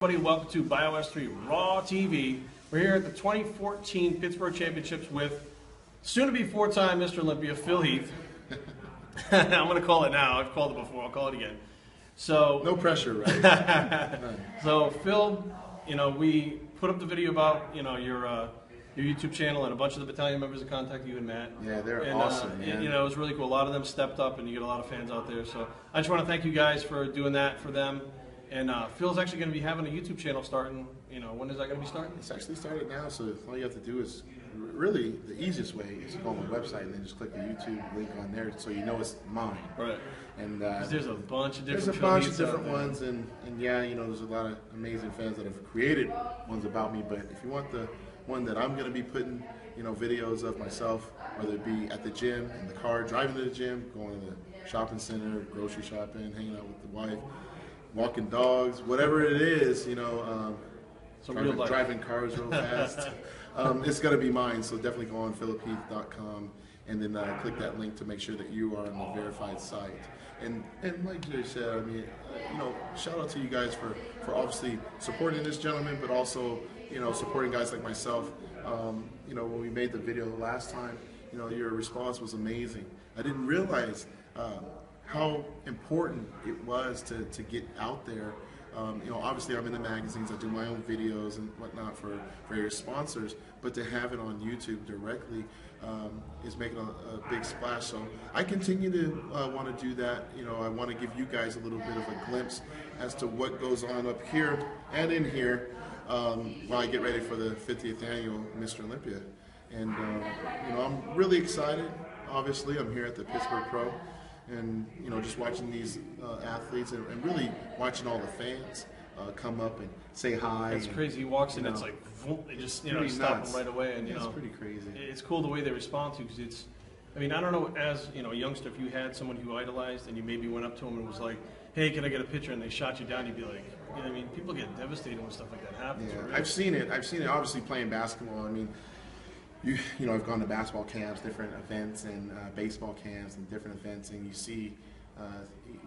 Everybody, welcome to Bios3 Raw TV. We're here at the 2014 Pittsburgh Championships with soon-to-be four-time Mr. Olympia, Phil Heath. I'm going to call it now. I've called it before. I'll call it again. So no pressure, right? So Phil, we put up the video about your YouTube channel, and a bunch of the battalion members have contacted you and Matt. Yeah, they're awesome, man. It was really cool. A lot of them stepped up, and you get a lot of fans out there. So I just want to thank you guys for doing that for them. And Phil's actually going to be having a YouTube channel starting. When is that going to be starting? It's actually started now, so all you have to do is, really, the easiest way is to go on my website and then just click the YouTube link on there so you know it's mine. Right. And there's a bunch of different ones, and yeah, there's a lot of amazing fans that have created ones about me. But if you want the one that I'm going to be putting, videos of myself, whether it be at the gym, in the car, driving to the gym, going to the shopping center, grocery shopping, hanging out with the wife, walking dogs, whatever it is, driving cars real fast. It's going to be mine, so definitely go on philipheath.com and then click that link to make sure that you are on the verified site. And like Jay said, I mean, shout out to you guys for obviously supporting this gentleman, but also, supporting guys like myself. When we made the video the last time, your response was amazing. I didn't realize how important it was to get out there. Obviously I'm in the magazines, I do my own videos and whatnot for various sponsors, but to have it on YouTube directly is making a big splash. So I continue to want to do that. I want to give you guys a little bit of a glimpse as to what goes on up here and in here while I get ready for the 50th annual Mr. Olympia. And I'm really excited. Obviously I'm here at the Pittsburgh Pro, and just watching these athletes and really watching all the fans come up and say hi. It's crazy. He walks in, it's like they just stop him right away, and it's pretty crazy. It's cool the way they respond to, because I don't know, as a youngster, if you had someone you idolized and you maybe went up to them and was like, "Hey, can I get a picture?" and they shot you down, you'd be like, people get devastated when stuff like that happens. Yeah, really. I've seen it. Obviously playing basketball. I've gone to basketball camps, different events, and baseball camps and different events, and you see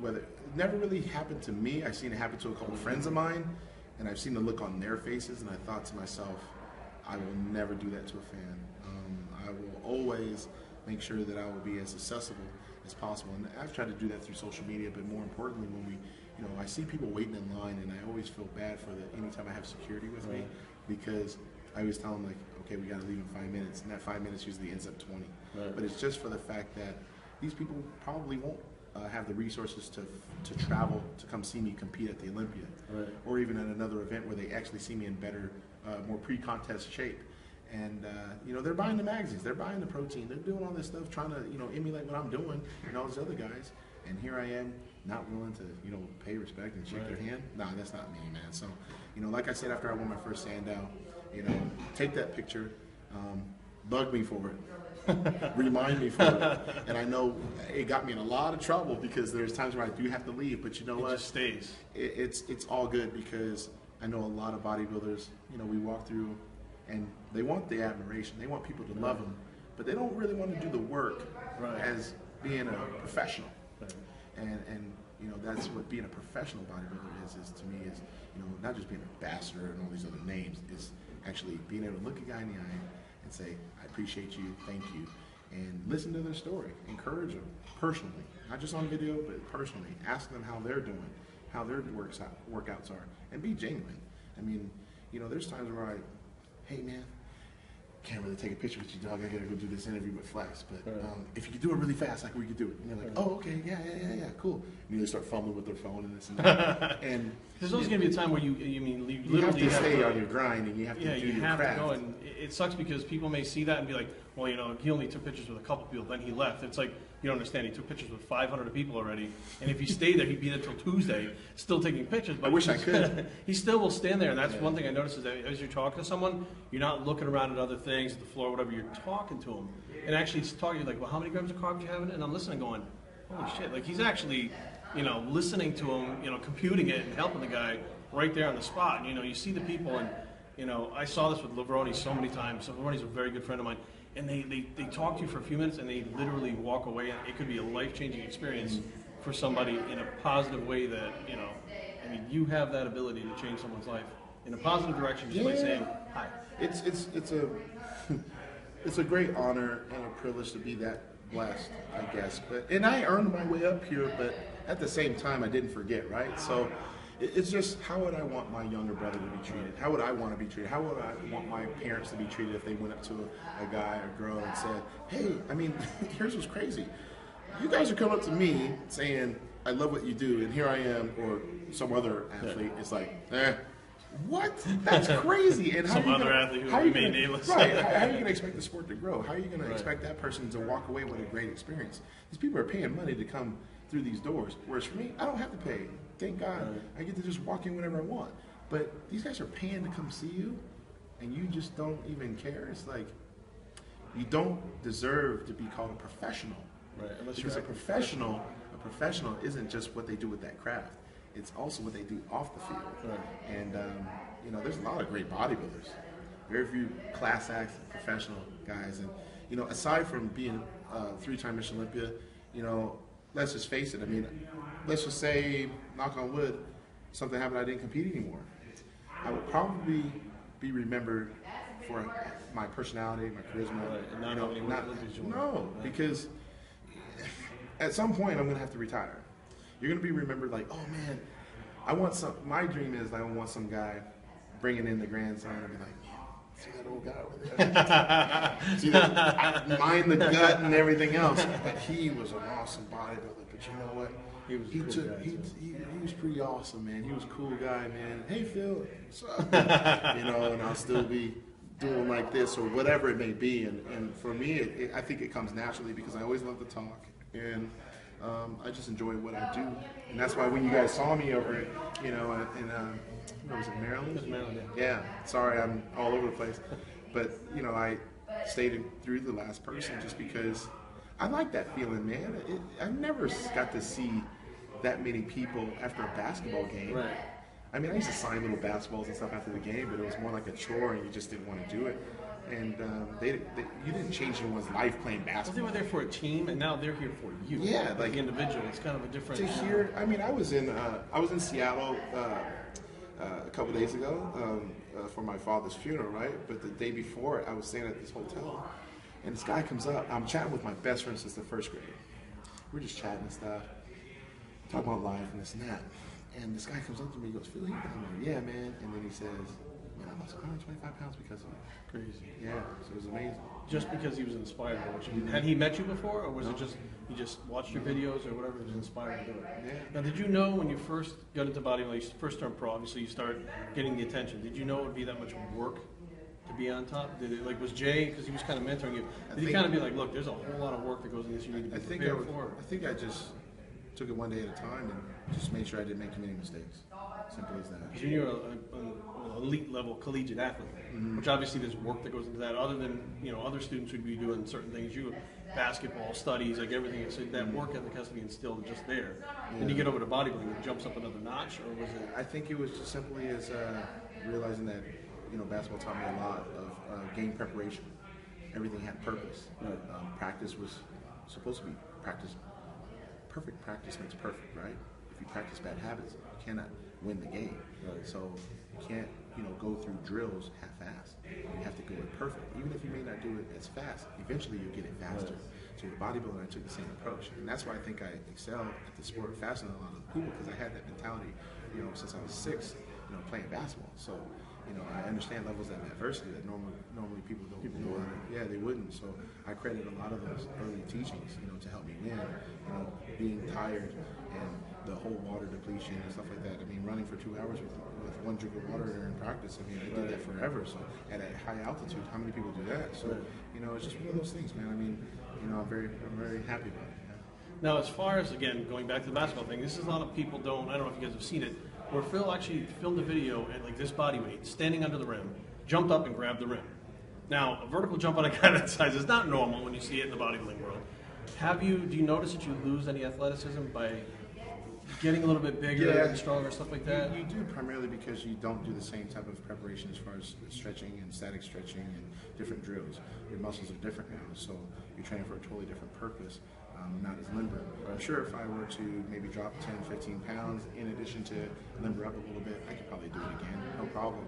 whether it never really happened to me. I've seen it happen to a couple of friends of mine, and I've seen the look on their faces, and I thought to myself, I will never do that to a fan. I will always make sure that I will be as accessible as possible, and I've tried to do that through social media. But more importantly, when I see people waiting in line, and I always feel bad for anytime I have security with me, because I always tell them, like, okay, we got to leave in 5 minutes, and that 5 minutes usually ends up 20. Right. But it's just for the fact that these people probably won't have the resources to travel to come see me compete at the Olympia, right, or even at another event where they actually see me in better, more pre-contest shape. And they're buying the magazines, they're buying the protein, they're doing all this stuff, trying to emulate what I'm doing and all these other guys. And here I am, not willing to pay respect and shake their hand. Nah, that's not me, man. So like I said, after I won my first Sandow, take that picture, bug me for it, remind me for it. And I know it got me in a lot of trouble, because there's times where I do have to leave, but you know what? It just stays. It's all good, because I know a lot of bodybuilders, we walk through, and they want the admiration, they want people to love them, but they don't really want to do the work as being a professional. Right. And that's what being a professional bodybuilder is to me, is not just being a bastard and all these other names, is actually being able to look a guy in the eye and say, I appreciate you, thank you, and listen to their story, encourage them personally, not just on video, but personally. Ask them how they're doing, how their workouts are, and be genuine. There's times where hey man, can't really take a picture with you, dog. I gotta go do this interview with Flex, but if you could do it really fast, like we could do it. And you're like, oh, okay, yeah, cool. And they start fumbling with their phone and this and that. And there's always gonna be a time where you literally have to stay on your grind, and you have to do your craft. To go, and it sucks because people may see that and be like, well, he only took pictures with a couple people, then he left. It's like, you don't understand. He took pictures with 500 people already, and if he stayed there, he'd be there till Tuesday, still taking pictures. But I wish I could. He still will stand there, and that's one thing I noticed, is that as you're talking to someone, you're not looking around at other things, at the floor, whatever. You're talking to him, and actually talking like, well, how many grams of carbs you having? And I'm listening, going, holy shit! Like, he's actually, listening to him, computing it and helping the guy right there on the spot. And, you see the people, and I saw this with Levroni so many times. Levroni's a very good friend of mine. And they talk to you for a few minutes, and they literally walk away. It could be a life-changing experience for somebody in a positive way that, I mean, you have that ability to change someone's life in a positive direction just by saying hi. It's a great honor and a privilege to be that blessed, I guess. And I earned my way up here, but at the same time, I didn't forget, right? So it's just, how would I want my younger brother to be treated? How would I want to be treated? How would I want my parents to be treated if they went up to a guy or girl and said, hey, I mean, here's what's crazy. You guys are coming up to me saying, I love what you do, and here I am, or some other athlete, it's like, what? That's crazy. And some other athlete who remain nameless. Right. How are you going to expect the sport to grow? How are you going to expect that person to walk away with a great experience? These people are paying money to come through these doors, whereas for me, I don't have to pay. Thank God. I get to just walk in whenever I want. But these guys are paying to come see you, and you just don't even care. It's like, you don't deserve to be called a professional. Right. Unless Because you're a professional isn't just what they do with that craft. It's also what they do off the field. Right. And, you know, there's a lot of great bodybuilders. Very few class acts, professional guys. And, you know, aside from being three-time Mission Olympia, you know, let's just face it. I mean, let's just say, knock on wood, something happened, I didn't compete anymore. I would probably be remembered for my personality, my charisma. Right. Because at some point I'm going to have to retire. You're going to be remembered like, oh man, my dream is I want some guy bringing in the grandson and be like, man, see that old guy over there? See that, mind the gut and everything else. But he was an awesome bodybuilder. But you know what? He was pretty awesome, man. He was a cool guy, man. Hey Phil, what's up? You know, and I'll still be doing like this or whatever it may be. And for me, I think it comes naturally because I always love to talk. And I just enjoy what I do, and that's why when you guys saw me over, you know, in was it Maryland? It was Maryland, yeah. Sorry, I'm all over the place, but you know, I stayed through the last person just because I like that feeling, man. I never got to see that many people after a basketball game. Right. I mean, I used to sign little basketballs and stuff after the game, but it was more like a chore, and you just didn't want to do it. And you didn't change anyone's life playing basketball. Well, they were there for a team, and now they're here for you. Yeah, like the individual. It's kind of a different. To hear, I mean, I was in Seattle a couple days ago for my father's funeral, right? But the day before, I was staying at this hotel, and this guy comes up. I'm chatting with my best friend since the first grade. We're just chatting and stuff, talking about life and this and that. And this guy comes up to me, he goes, Phil, I'm like, yeah, man. And then he says, man, I lost 125 pounds because of it. Crazy. Yeah, so it was amazing. Just because he was inspired by what you did. Had he met you before, or was it just he just watched your videos or whatever, he was inspired to do it? Yeah. Now, did you know when you first got into bodybuilding, like you first turned pro, obviously you start getting the attention. Did you know it would be that much work to be on top? Did it, like, was Jay, because he was kind of mentoring you, did he kind of be like, look, there's a whole lot of work that goes in this, you need to be prepared for? I think I just took it one day at a time and just made sure I didn't make too many mistakes. Simple as that. Because you're an elite level collegiate athlete, which obviously there's work that goes into that. Other than other students would be doing certain things. You basketball, studies, like everything. So that work ethic has to be instilled just there. Yeah. Then you get over to bodybuilding, it jumps up another notch, or was it? I think it was just simply as realizing that basketball taught me a lot of game preparation. Everything had purpose. Right. Practice was supposed to be practice. Perfect practice makes perfect, right? If you practice bad habits, you cannot win the game. Right. So you can't, go through drills half-assed. You have to go in perfect. Even if you may not do it as fast, eventually you'll get it faster. Right. So with bodybuilding, I took the same approach. And that's why I think I excelled at the sport faster than a lot of people, because I had that mentality, since I was 6, playing basketball. So, I understand levels of adversity that normally people don't. Yeah, they wouldn't. So I credit a lot of those early teachings, to help me win. Being tired and the whole water depletion and stuff like that. I mean, running for 2 hours with 1 drink of water during practice. I mean, I did that forever. So at a high altitude, how many people do that? So it's just one of those things, man. I mean, I'm very happy about it. Yeah. Now, as far as again going back to the basketball thing, this is a lot of people don't. I don't know if you guys have seen it. Where Phil actually filmed a video at like this body weight, standing under the rim, jumped up and grabbed the rim. Now, a vertical jump on a guy that size is not normal when you see it in the bodybuilding world. Do you notice that you lose any athleticism by getting a little bit bigger and stronger, stuff like that? You do, primarily because you don't do the same type of preparation as far as stretching and static stretching and different drills. Your muscles are different now, so you're training for a totally different purpose. not as limber. I'm sure if I were to maybe drop 10, 15 pounds in addition to limber up a little bit, I could probably do it again, no problem.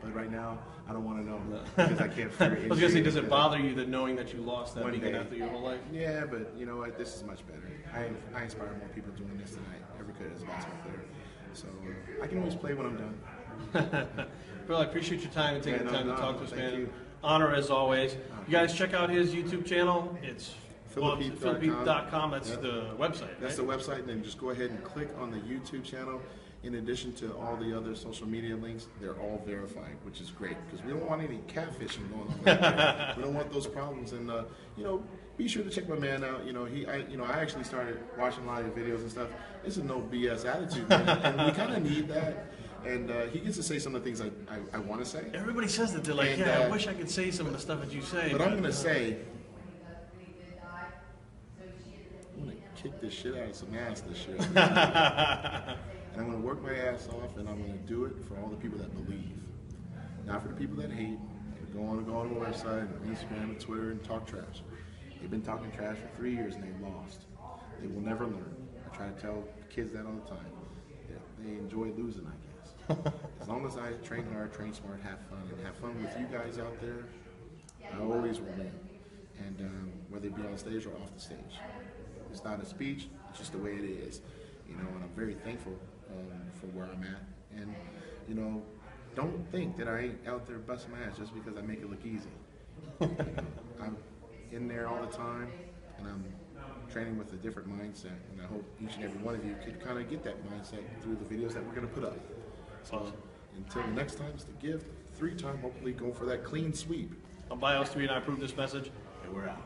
But right now, I don't want to know because I can't figure it. I was gonna say, does it bother you that knowing that you lost that One vegan day. after your whole life? Yeah, but you know what? This is much better. I inspire more people doing this than I ever could as a basketball player. So I can always play when I'm done. Bill, I appreciate your time and taking the time to talk to us, man. You. Honor as always. You guys check out his YouTube channel. It's Philippe.com. That's the website. That's right? the website, and then just go ahead and click on the YouTube channel. In addition to all the other social media links, they're all verified, which is great because we don't want any catfishing going on. There. We don't want those problems, and you know, be sure to check my man out. You know, I actually started watching a lot of your videos and stuff. This is no BS attitude, man, and we kind of need that. And he gets to say some of the things I want to say. Everybody says that. They're like, And, yeah, I wish I could say some of the stuff that you say. But I'm going to say, I'm going to kick this shit out of some ass this year. And I'm going to work my ass off, and I'm going to do it for all the people that believe. Not for the people that hate, that go on the website, and Instagram, and Twitter, and talk trash. They've been talking trash for 3 years, and they've lost. They will never learn. I try to tell kids that all the time. They enjoy losing, I guess. As long as I train hard, train smart, have fun with you guys out there, I always will win. And whether it be on stage or off the stage. It's not a speech, it's just the way it is. You know, and I'm very thankful for where I'm at. And, you know, don't think that I ain't out there busting my ass just because I make it look easy. You know, I'm in there all the time, and I'm training with a different mindset. And I hope each and every one of you could kind of get that mindset through the videos that we're going to put up. So until the next time, it's the gift. 3-time, hopefully go for that clean sweep. I'm Bios3, and I approve this message, and we're out.